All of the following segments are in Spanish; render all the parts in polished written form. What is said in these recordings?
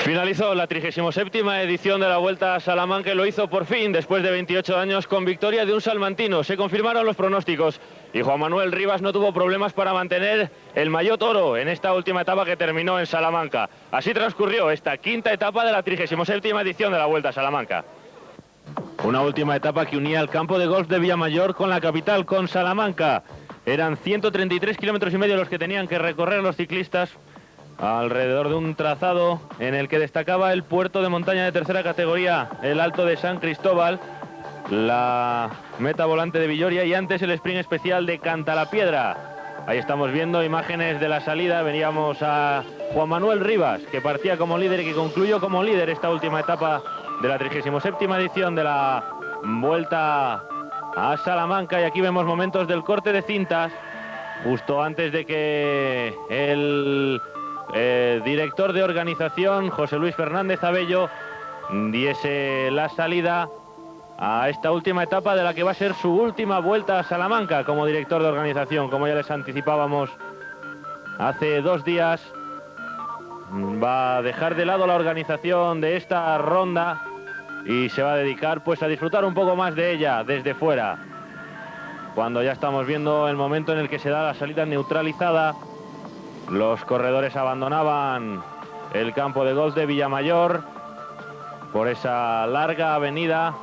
Finalizó la 37ª edición de la Vuelta a Salamanca y lo hizo por fin después de 28 años con victoria de un salmantino. Se confirmaron los pronósticos y Juan Manuel Rivas no tuvo problemas para mantener el maillot oro en esta última etapa que terminó en Salamanca. Así transcurrió esta quinta etapa de la 37ª edición de la Vuelta a Salamanca. Una última etapa que unía el campo de golf de Villamayor con la capital, con Salamanca. Eran 133,5 kilómetros los que tenían que recorrer los ciclistas alrededor de un trazado en el que destacaba el puerto de montaña de tercera categoría, el Alto de San Cristóbal, la meta volante de Villoria y antes el sprint especial de Cantalapiedra. Ahí estamos viendo imágenes de la salida. Veníamos a Juan Manuel Rivas, que partía como líder y que concluyó como líder esta última etapa de la 37ª edición de la Vuelta a Salamanca. Y aquí vemos momentos del corte de cintas justo antes de que el director de organización, José Luis Fernández Abello, diese la salida a esta última etapa de la que va a ser su última Vuelta a Salamanca como director de organización. Como ya les anticipábamos hace 2 días, va a dejar de lado la organización de esta ronda y se va a dedicar pues a disfrutar un poco más de ella desde fuera. Cuando ya estamos viendo el momento en el que se da la salida neutralizada, los corredores abandonaban el campo de golf de Villamayor. Por esa larga avenida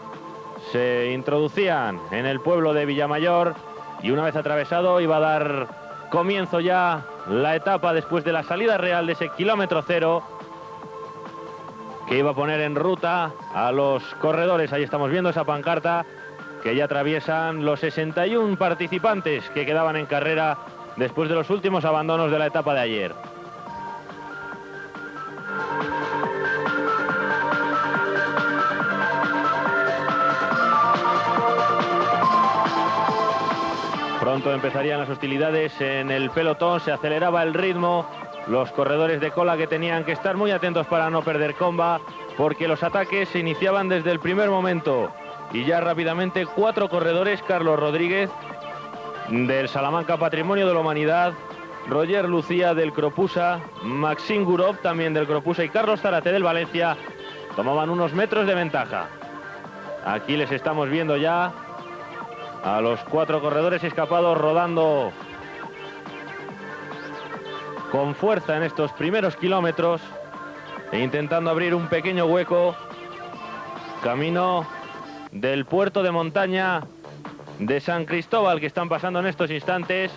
se introducían en el pueblo de Villamayor y una vez atravesado iba a dar comienzo ya la etapa después de la salida real de ese kilómetro cero que iba a poner en ruta a los corredores. Ahí estamos viendo esa pancarta que ya atraviesan los 61 participantes que quedaban en carrera después de los últimos abandonos de la etapa de ayer. Pronto empezarían las hostilidades en el pelotón, se aceleraba el ritmo. Los corredores de cola que tenían que estar muy atentos para no perder comba, porque los ataques se iniciaban desde el primer momento. Y ya rápidamente 4 corredores: Carlos Rodríguez del Salamanca Patrimonio de la Humanidad, Roger Lucía del Cropusa, Maxim Gurov también del Cropusa y Carlos Zárate del Valencia, tomaban unos metros de ventaja. Aquí les estamos viendo ya a los 4 corredores escapados rodando con fuerza en estos primeros kilómetros e intentando abrir un pequeño hueco camino del puerto de montaña de San Cristóbal que están pasando en estos instantes.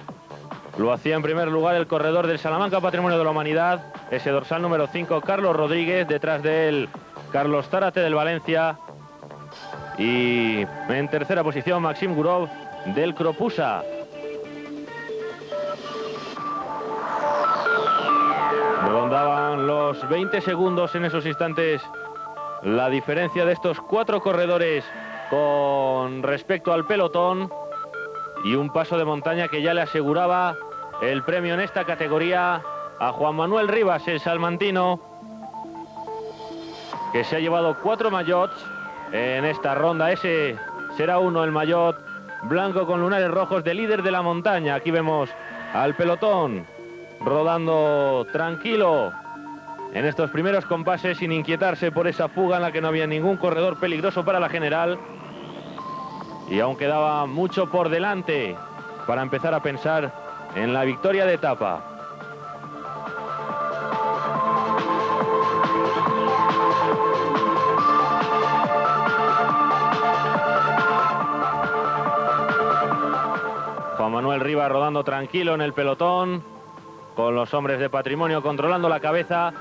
Lo hacía en primer lugar el corredor del Salamanca Patrimonio de la Humanidad, ese dorsal número 5, Carlos Rodríguez, detrás de él Carlos Zárate del Valencia y en tercera posición Maxim Gurov del Cropusa. Rondaban los 20 segundos en esos instantes la diferencia de estos 4 corredores con respecto al pelotón, y un paso de montaña que ya le aseguraba el premio en esta categoría a Juan Manuel Rivas, el salmantino, que se ha llevado 4 maillots en esta ronda. Ese será uno, el maillot blanco con lunares rojos de líder de la montaña. Aquí vemos al pelotón rodando tranquilo en estos primeros compases, sin inquietarse por esa fuga en la que no había ningún corredor peligroso para la general. Y aún quedaba mucho por delante para empezar a pensar en la victoria de etapa. Juan Manuel Rivas rodando tranquilo en el pelotón, con los hombres de Patrimonio controlando la cabeza.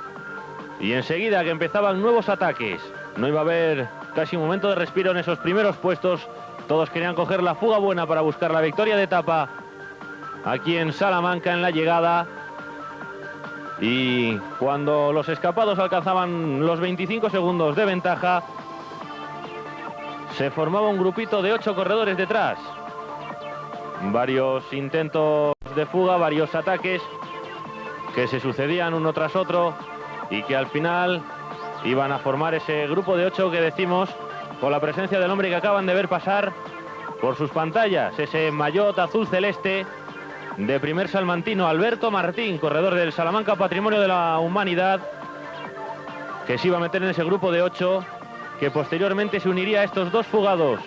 Y enseguida que empezaban nuevos ataques, no iba a haber casi un momento de respiro en esos primeros puestos. Todos querían coger la fuga buena para buscar la victoria de etapa aquí en Salamanca en la llegada. Y cuando los escapados alcanzaban los 25 segundos de ventaja, se formaba un grupito de 8 corredores detrás. Varios intentos de fuga, varios ataques que se sucedían uno tras otro y que al final iban a formar ese grupo de 8 que decimos, con la presencia del hombre que acaban de ver pasar por sus pantallas, ese maillot azul celeste de primer salmantino, Alberto Martín, corredor del Salamanca Patrimonio de la Humanidad, que se iba a meter en ese grupo de 8, que posteriormente se uniría a estos dos fugados.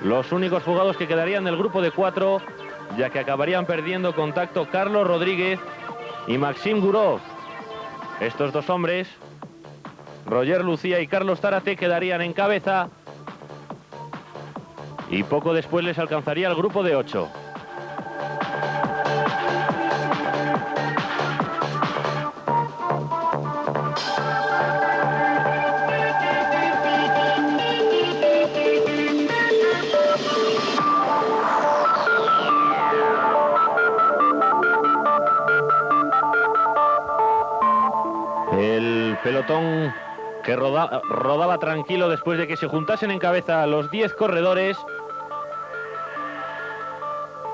Los únicos fugados que quedarían del grupo de 4, ya que acabarían perdiendo contacto Carlos Rodríguez y Maxim Gurov. Estos dos hombres, Roger Lucía y Carlos Zárate, quedarían en cabeza y poco después les alcanzaría el grupo de 8. El pelotón que rodaba tranquilo después de que se juntasen en cabeza los 10 corredores.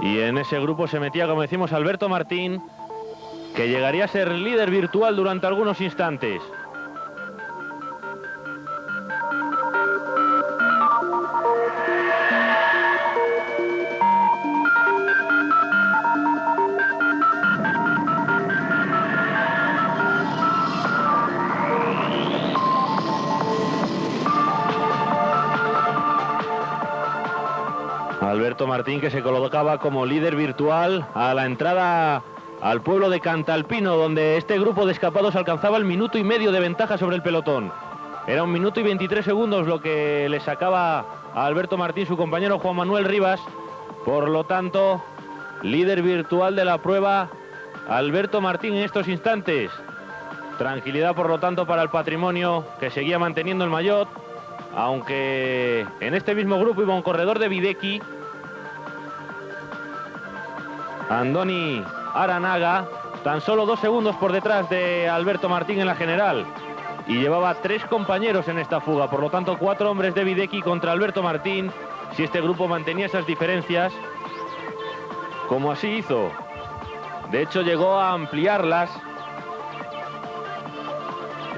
Y en ese grupo se metía, como decimos, Alberto Martín, que llegaría a ser líder virtual durante algunos instantes. Alberto Martín, que se colocaba como líder virtual a la entrada al pueblo de Cantalpino, donde este grupo de escapados alcanzaba el minuto y medio de ventaja sobre el pelotón. Era 1 minuto y 23 segundos lo que le sacaba a Alberto Martín su compañero Juan Manuel Rivas. Por lo tanto, líder virtual de la prueba, Alberto Martín en estos instantes. Tranquilidad, por lo tanto, para el Patrimonio, que seguía manteniendo el maillot, aunque en este mismo grupo iba un corredor de Videki, Andoni Aranaga, tan solo 2 segundos por detrás de Alberto Martín en la general, y llevaba 3 compañeros en esta fuga. Por lo tanto, 4 hombres de Videki contra Alberto Martín, si este grupo mantenía esas diferencias, como así hizo. De hecho, llegó a ampliarlas,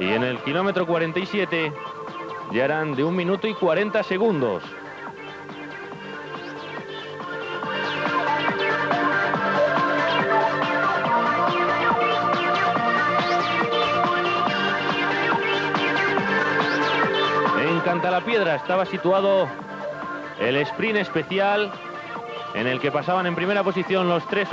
y en el kilómetro 47 ya eran de 1 minuto y 40 segundos. En Cantalapiedra estaba situado el sprint especial, en el que pasaban en primera posición los 3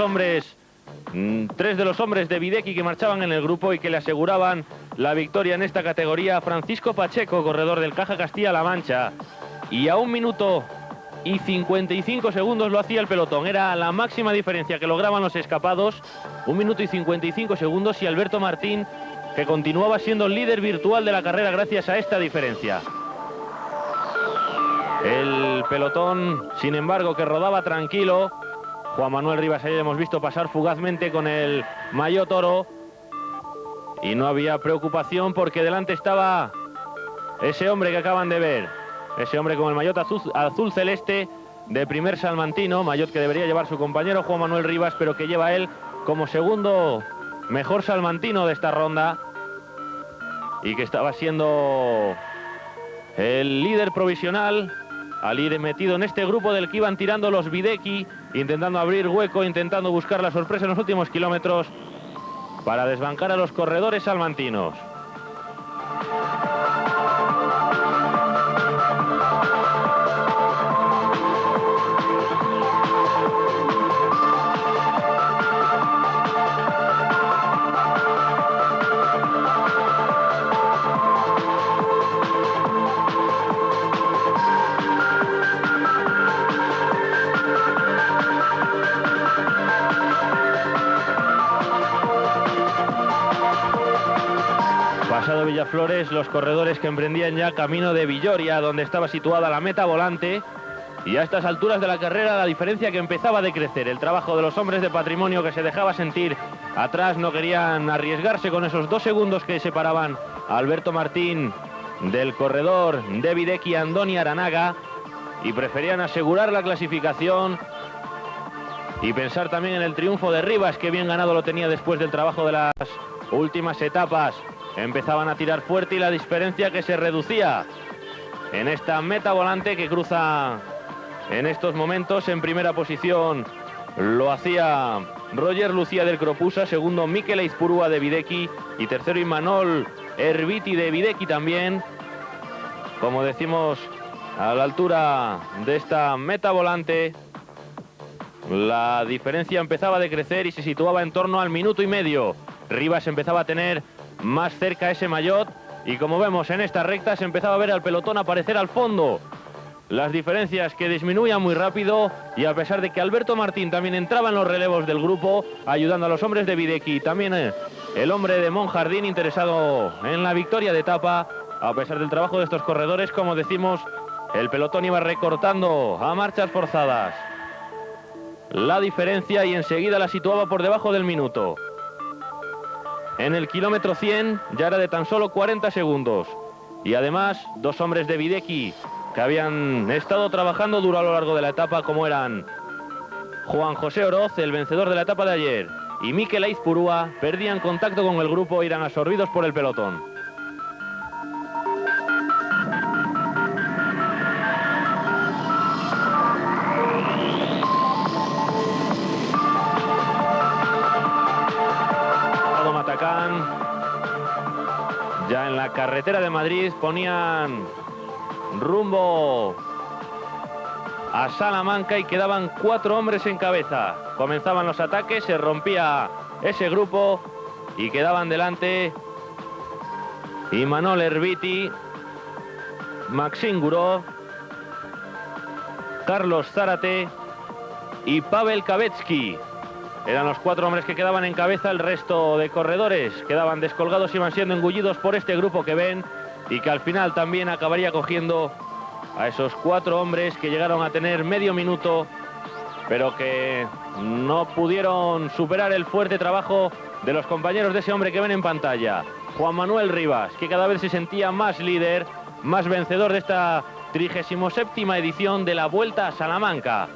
de los hombres de Videki que marchaban en el grupo y que le aseguraban la victoria en esta categoría. Francisco Pacheco, corredor del Caja Castilla-La Mancha, y a 1 minuto y 55 segundos lo hacía el pelotón. Era la máxima diferencia que lograban los escapados, 1 minuto y 55 segundos, y Alberto Martín, que continuaba siendo el líder virtual de la carrera gracias a esta diferencia. El pelotón, sin embargo, que rodaba tranquilo. Juan Manuel Rivas ayer hemos visto pasar fugazmente con el maillot oro, y no había preocupación porque delante estaba ese hombre que acaban de ver, ese hombre con el maillot azul celeste de primer salmantino, maillot que debería llevar su compañero Juan Manuel Rivas, pero que lleva él como segundo mejor salmantino de esta ronda, y que estaba siendo el líder provisional al ir metido en este grupo del que iban tirando los Videki, intentando abrir hueco, intentando buscar la sorpresa en los últimos kilómetros para desbancar a los corredores salmantinos. Pasado Villaflores, los corredores que emprendían ya camino de Villoria, donde estaba situada la meta volante, y a estas alturas de la carrera la diferencia que empezaba a decrecer. El trabajo de los hombres de Patrimonio, que se dejaba sentir atrás, no querían arriesgarse con esos 2 segundos que separaban a Alberto Martín del corredor de Videki, Andoni Aranaga, y preferían asegurar la clasificación y pensar también en el triunfo de Rivas, que bien ganado lo tenía después del trabajo de las últimas etapas. Empezaban a tirar fuerte y la diferencia que se reducía en esta meta volante que cruza en estos momentos. En primera posición lo hacía Roger Lucía del Cropusa, segundo Mikel Aizpurua de Videki, y tercero Imanol Erviti de Videki también. Como decimos, a la altura de esta meta volante, la diferencia empezaba a decrecer y se situaba en torno al minuto y medio. Rivas empezaba a tener más cerca ese maillot y como vemos en esta recta se empezaba a ver al pelotón aparecer al fondo. Las diferencias que disminuían muy rápido y a pesar de que Alberto Martín también entraba en los relevos del grupo ayudando a los hombres de Videki, también el hombre de Monjardín interesado en la victoria de etapa, a pesar del trabajo de estos corredores, como decimos, el pelotón iba recortando a marchas forzadas la diferencia y enseguida la situaba por debajo del minuto. En el kilómetro 100 ya era de tan solo 40 segundos y además dos hombres de Videki que habían estado trabajando duro a lo largo de la etapa, como eran Juan José Oroz, el vencedor de la etapa de ayer, y Mikel Aizpurúa, perdían contacto con el grupo e eran absorbidos por el pelotón. Matacán, ya en la carretera de Madrid, ponían rumbo a Salamanca y quedaban 4 hombres en cabeza. Comenzaban los ataques, se rompía ese grupo y quedaban delante Imanol Erviti, Maxim Gurov, Carlos Zárate y Pavel Kavetsky. Eran los 4 hombres que quedaban en cabeza. El resto de corredores quedaban descolgados y iban siendo engullidos por este grupo que ven y que al final también acabaría cogiendo a esos 4 hombres que llegaron a tener medio minuto, pero que no pudieron superar el fuerte trabajo de los compañeros de ese hombre que ven en pantalla, Juan Manuel Rivas, que cada vez se sentía más líder, más vencedor de esta 37ª edición de la Vuelta a Salamanca.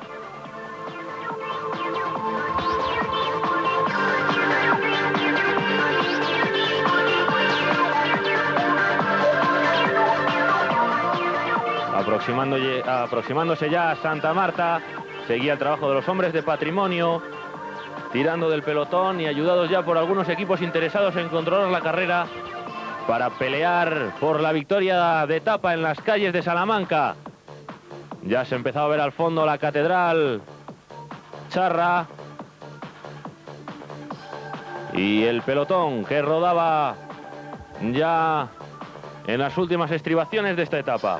Aproximándose ya a Santa Marta, seguía el trabajo de los hombres de Patrimonio, tirando del pelotón y ayudados ya por algunos equipos interesados en controlar la carrera para pelear por la victoria de etapa en las calles de Salamanca. Ya se empezaba a ver al fondo la Catedral Charra y el pelotón que rodaba ya en las últimas estribaciones de esta etapa.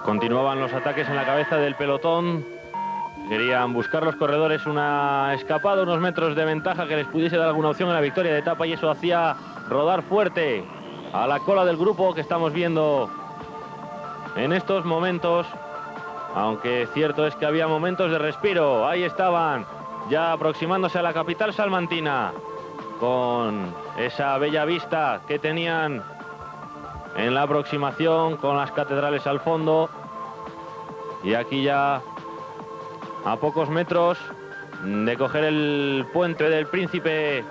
Continuaban los ataques en la cabeza del pelotón. Querían buscar los corredores una escapada, unos metros de ventaja que les pudiese dar alguna opción en la victoria de etapa, y eso hacía rodar fuerte a la cola del grupo que estamos viendo en estos momentos, aunque cierto es que había momentos de respiro. Ahí estaban, ya aproximándose a la capital salmantina, con esa bella vista que tenían en la aproximación, con las catedrales al fondo. Y aquí ya a pocos metros de coger el puente del Príncipe.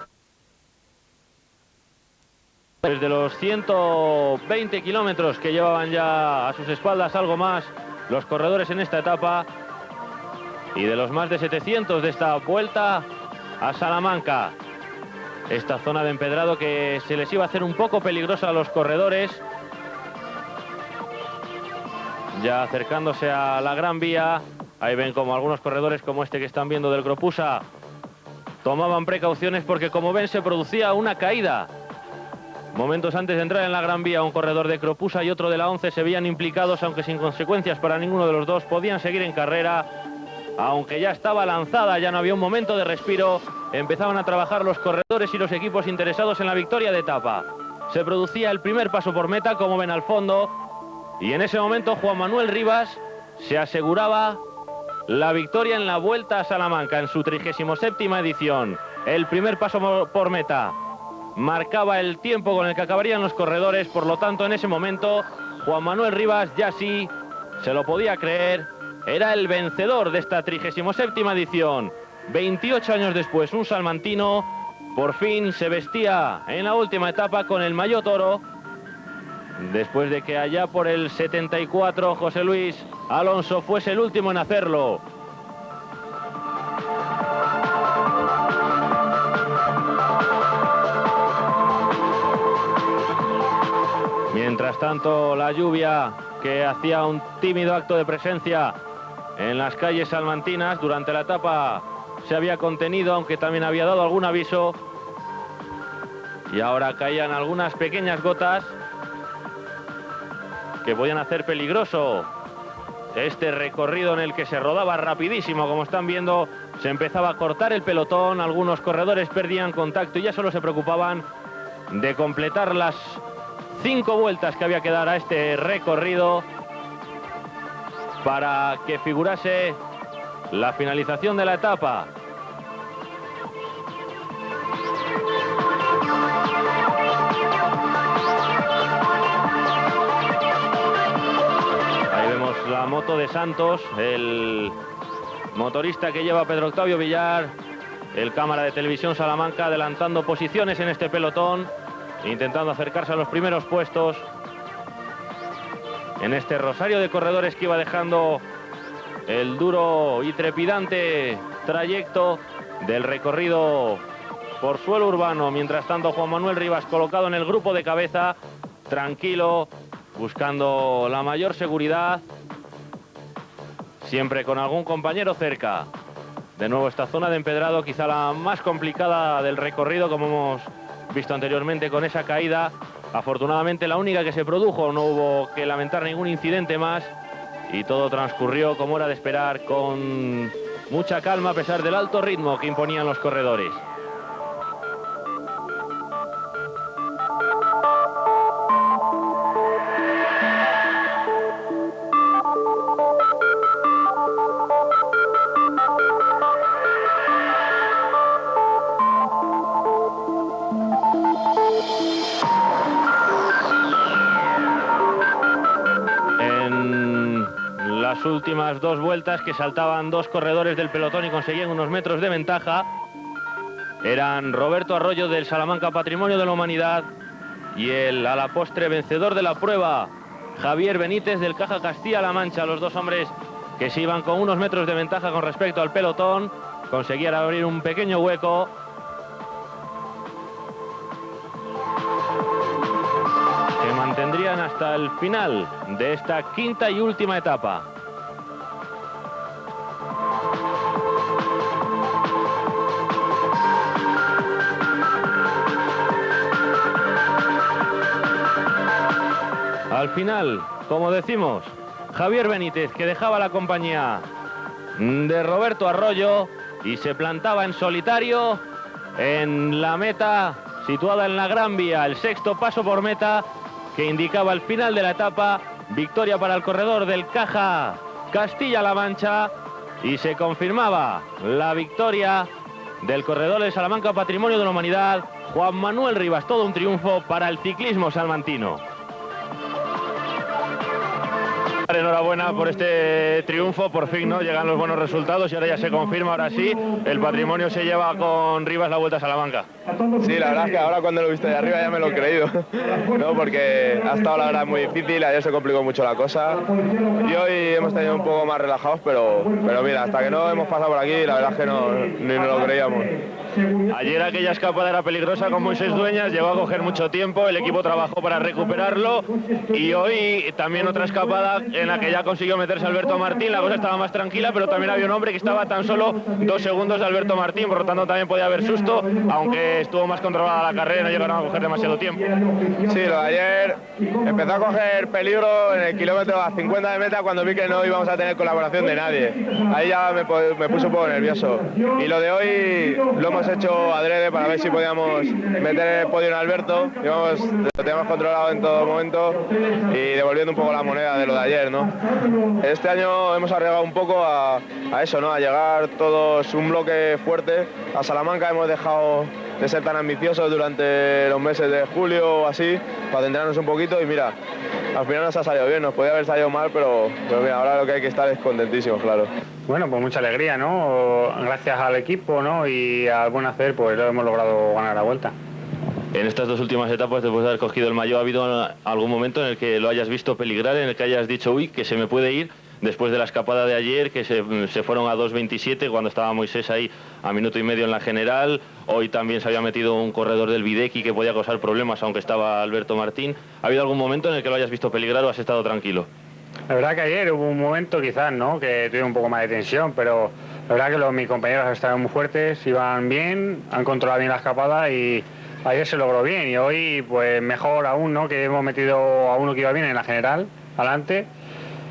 Desde los 120 kilómetros que llevaban ya a sus espaldas, algo más, los corredores en esta etapa, y de los más de 700 de esta Vuelta a Salamanca. Esta zona de empedrado que se les iba a hacer un poco peligrosa a los corredores. Ya acercándose a la Gran Vía, ahí ven como algunos corredores como este que están viendo del Gropusa tomaban precauciones porque, como ven, se producía una caída. Momentos antes de entrar en la Gran Vía, un corredor de Gropusa y otro de la 11 se veían implicados, aunque sin consecuencias para ninguno de los dos. Podían seguir en carrera, aunque ya estaba lanzada, ya no había un momento de respiro. Empezaban a trabajar los corredores y los equipos interesados en la victoria de etapa. Se producía el primer paso por meta, como ven al fondo, y en ese momento Juan Manuel Rivas se aseguraba la victoria en la Vuelta a Salamanca en su 37ª edición. el primer paso por meta. Marcaba el tiempo con el que acabarían los corredores, por lo tanto en ese momento Juan Manuel Rivas ya sí se lo podía creer, era el vencedor de esta 37ª edición. 28 años después, un salmantino por fin se vestía en la última etapa con el maillot oro, después de que allá por el 74 José Luis Alonso fuese el último en hacerlo. Mientras tanto, la lluvia, que hacía un tímido acto de presencia en las calles salmantinas durante la etapa, se había contenido, aunque también había dado algún aviso, y ahora caían algunas pequeñas gotas que podían hacer peligroso este recorrido en el que se rodaba rapidísimo. Como están viendo, se empezaba a cortar el pelotón, algunos corredores perdían contacto y ya solo se preocupaban de completar las 5 vueltas que había que dar a este recorrido para que figurase la finalización de la etapa. Ahí vemos la moto de Santos, el motorista que lleva a Pedro Octavio Villar, el cámara de Televisión Salamanca adelantando posiciones en este pelotón, intentando acercarse a los primeros puestos en este rosario de corredores que iba dejando el duro y trepidante trayecto del recorrido por suelo urbano. Mientras tanto, Juan Manuel Rivas colocado en el grupo de cabeza, tranquilo, buscando la mayor seguridad, siempre con algún compañero cerca. De nuevo esta zona de empedrado, quizá la más complicada del recorrido, como hemos visto anteriormente con esa caída. Afortunadamente la única que se produjo, no hubo que lamentar ningún incidente más y todo transcurrió como era de esperar, con mucha calma a pesar del alto ritmo que imponían los corredores. Las últimas 2 vueltas, que saltaban 2 corredores del pelotón y conseguían unos metros de ventaja, eran Roberto Arroyo del Salamanca Patrimonio de la Humanidad y el a la postre vencedor de la prueba, Javier Benítez del Caja Castilla-La Mancha. Los dos hombres que se iban con unos metros de ventaja con respecto al pelotón, conseguían abrir un pequeño hueco. Se mantendrían hasta el final de esta 5ª y última etapa. Al final, como decimos, Javier Benítez, que dejaba la compañía de Roberto Arroyo y se plantaba en solitario en la meta situada en la Gran Vía, el 6º paso por meta que indicaba el final de la etapa. Victoria para el corredor del Caja Castilla-La Mancha y se confirmaba la victoria del corredor de Salamanca Patrimonio de la Humanidad, Juan Manuel Rivas. Todo un triunfo para el ciclismo salmantino. Enhorabuena por este triunfo, por fin, ¿no? Llegan los buenos resultados y ahora ya se confirma, ahora sí, el Patrimonio se lleva con Rivas la Vuelta a Salamanca. Sí, la verdad es que ahora cuando lo he visto de arriba ya me lo he creído, ¿no? Porque ha estado la verdad muy difícil, ayer se complicó mucho la cosa y hoy hemos tenido un poco más relajados, pero mira, hasta que no hemos pasado por aquí, la verdad es que ni nos lo creíamos. Ayer aquella escapada era peligrosa con Moisés Dueñas, llegó a coger mucho tiempo, el equipo trabajó para recuperarlo y hoy también otra escapada en la que ya consiguió meterse Alberto Martín. La cosa estaba más tranquila, pero también había un hombre que estaba tan solo 2 segundos de Alberto Martín, por lo tanto también podía haber susto, aunque estuvo más controlada la carrera y no llegaron a coger demasiado tiempo. Sí, lo de ayer empezó a coger peligro en el kilómetro a 50 de meta cuando vi que no íbamos a tener colaboración de nadie. Ahí ya me puse un poco nervioso. Y lo de hoy lo hemos hemos hecho adrede para ver si podíamos meter en el podio en Alberto. Lo teníamos controlado en todo momento y devolviendo un poco la moneda de lo de ayer, ¿no? Este año hemos arriesgado un poco a eso, ¿no? A llegar todos un bloque fuerte. A Salamanca hemos dejado de ser tan ambiciosos durante los meses de julio o así, para centrarnos un poquito y mira, al final nos ha salido bien, nos podía haber salido mal, pero mira, ahora lo que hay que estar es contentísimos, claro. Bueno, pues mucha alegría, ¿no? Gracias al equipo, ¿no? Y al buen hacer, pues lo hemos logrado ganar la Vuelta. En estas dos últimas etapas, después de haber cogido el maillot, ¿ha habido algún momento en el que lo hayas visto peligrar, en el que hayas dicho, uy, que se me puede ir? Después de la escapada de ayer, que se fueron a 2.27 cuando estaba Moisés ahí a minuto y medio en la general. Hoy también se había metido un corredor del Videki que podía causar problemas, aunque estaba Alberto Martín. ¿Ha habido algún momento en el que lo hayas visto peligrar o has estado tranquilo? La verdad que ayer hubo un momento quizás, ¿no? Que tuve un poco más de tensión, pero la verdad que mis compañeros estaban muy fuertes, iban bien, han controlado bien la escapada y ayer se logró bien. Y hoy, pues mejor aún, ¿no? Que hemos metido a uno que iba bien en la general, adelante.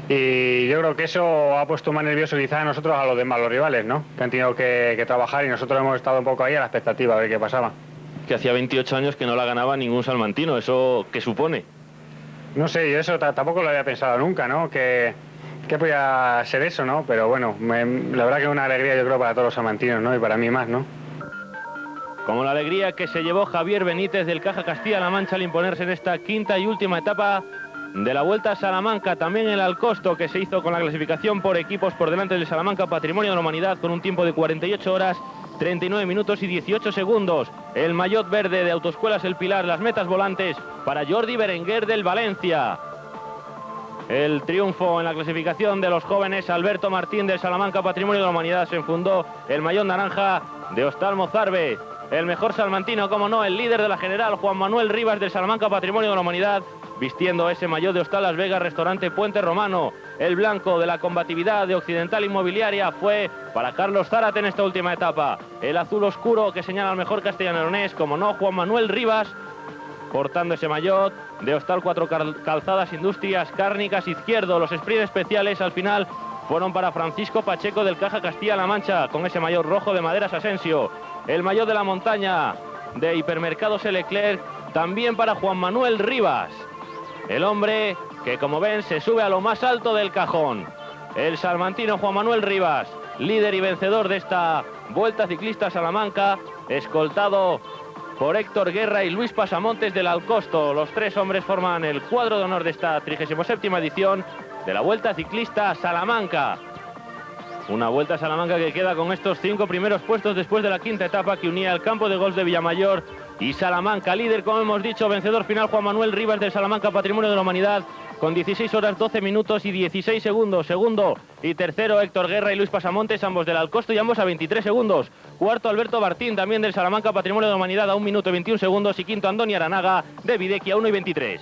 Y yo creo que eso ha puesto más nervioso quizás a nosotros, a los demás, los rivales, ¿no? Que han tenido que trabajar y nosotros hemos estado un poco ahí a la expectativa, a ver qué pasaba. Que hacía 28 años que no la ganaba ningún salmantino, ¿eso qué supone? No sé, yo eso tampoco lo había pensado nunca, ¿no? Que podía ser eso, ¿no? Pero bueno, la verdad que es una alegría yo creo para todos los salmantinos, ¿no? Y para mí más, ¿no? Como la alegría que se llevó Javier Benítez del Caja Castilla-La Mancha al imponerse en esta quinta y última etapa de la Vuelta a Salamanca, también el Alcosto, que se hizo con la clasificación por equipos por delante del Salamanca Patrimonio de la Humanidad con un tiempo de 48 horas, 39 minutos y 18 segundos. El maillot verde de Autoescuelas El Pilar, las metas volantes para Jordi Berenguer del Valencia. El triunfo en la clasificación de los jóvenes, Alberto Martín del Salamanca Patrimonio de la Humanidad, se enfundó el maillot naranja de Ostal Mozarbe. El mejor salmantino, como no, el líder de la general, Juan Manuel Rivas del Salamanca Patrimonio de la Humanidad, vistiendo ese maillot de Hostal Las Vegas Restaurante Puente Romano. El blanco de la combatividad de Occidental Inmobiliaria fue para Carlos Zárate en esta última etapa. El azul oscuro que señala al mejor castellanoleonés, como no, Juan Manuel Rivas, portando ese maillot de Hostal 4 Calzadas Industrias Cárnicas izquierdo. Los sprints especiales al final fueron para Francisco Pacheco del Caja Castilla-La Mancha, con ese maillot rojo de Maderas Asensio. El maillot de la montaña de Hipermercados Leclerc también para Juan Manuel Rivas, el hombre que, como ven, se sube a lo más alto del cajón. El salmantino Juan Manuel Rivas, líder y vencedor de esta Vuelta Ciclista Salamanca, escoltado por Héctor Guerra y Luis Pasamontes del Alcosto. Los tres hombres forman el cuadro de honor de esta 37ª edición de la Vuelta Ciclista Salamanca. Una Vuelta a Salamanca que queda con estos 5 primeros puestos después de la quinta etapa que unía el campo de golf de Villamayor y Salamanca. Líder, como hemos dicho, vencedor final Juan Manuel Rivas del Salamanca Patrimonio de la Humanidad con 16 horas 12 minutos y 16 segundos. Segundo y tercero Héctor Guerra y Luis Pasamontes, ambos del Alcosto y ambos a 23 segundos. Cuarto Alberto Martín, también del Salamanca Patrimonio de la Humanidad, a 1 minuto y 21 segundos. Y quinto Andoni Aranaga de Videki a 1 y 23.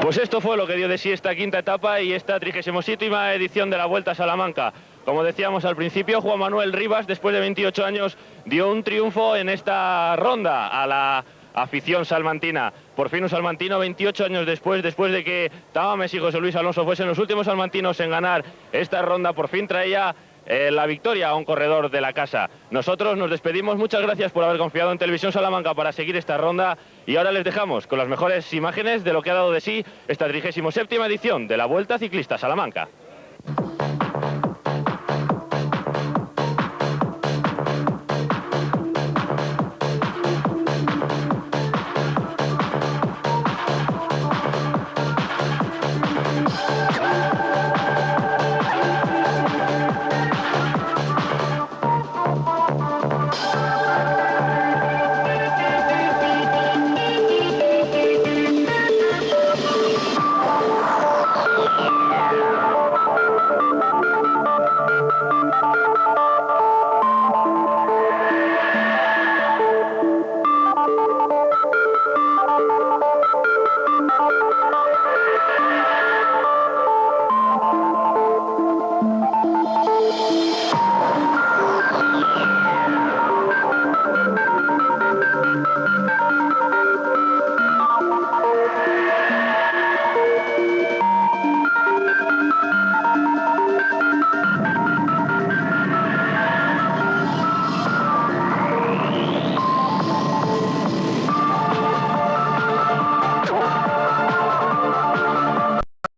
Pues esto fue lo que dio de sí esta quinta etapa y esta 37ª edición de la Vuelta a Salamanca. Como decíamos al principio, Juan Manuel Rivas, después de 28 años, dio un triunfo en esta ronda a la afición salmantina. Por fin un salmantino 28 años después de que Tamames y José Luis Alonso fuesen los últimos salmantinos en ganar esta ronda, por fin traía la victoria a un corredor de la casa. Nosotros nos despedimos, muchas gracias por haber confiado en Televisión Salamanca para seguir esta ronda y ahora les dejamos con las mejores imágenes de lo que ha dado de sí esta 37ª edición de la Vuelta Ciclista Salamanca.